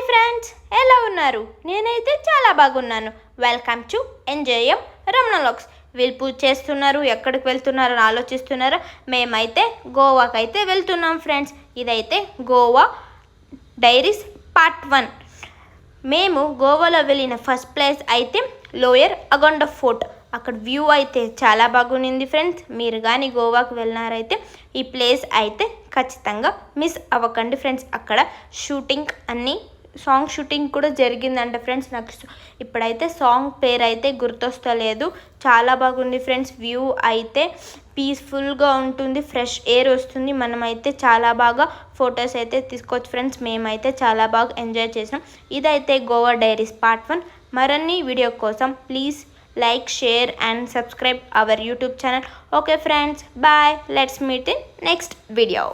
Hi friends, ఎలా ఉన్నారు? నేనైతే చాలా బాగున్నాను. Welcome to MJM Ramana logs. వీళ్ళు పూజ చేస్తున్నారు, ఎక్కడికి వెళ్తున్నారు అని ఆలోచిస్తున్నారా? మేమైతే గోవాకి అయితే వెళ్తున్నాం ఫ్రెండ్స్. ఇదైతే గోవా డైరీస్ పార్ట్ 1. మేము గోవాలో వెళ్ళిన ఫస్ట్ ప్లేస్ అయితే లోయర్ అగొండ ఫోర్ట్. అక్కడ వ్యూ అయితే చాలా బాగుంది ఫ్రెండ్స్. మీరు కానీ గోవాకు వెళ్ళినారైతే ఈ ప్లేస్ అయితే ఖచ్చితంగా మిస్ అవ్వకండి ఫ్రెండ్స్. అక్కడ షూటింగ్ సాంగ్ షూటింగ్ కూడా జరిగిందంట ఫ్రెండ్స్. నాకు ఇప్పుడైతే సాంగ్ పేరు అయితే గుర్తొస్తలేదు. చాలా బాగుంది ఫ్రెండ్స్. వ్యూ అయితే పీస్ఫుల్గా ఉంటుంది, ఫ్రెష్ ఎయిర్ వస్తుంది. మనమైతే చాలా బాగా ఫొటోస్ అయితే తీసుకోవచ్చు ఫ్రెండ్స్. మేమైతే చాలా బాగా ఎంజాయ్ చేసాం. ఇదైతే గోవా డైరీస్ పార్ట్ 1. మరిన్ని వీడియో కోసం please like, share and subscribe our YouTube channel. Okay friends, bye. Let's meet in next video.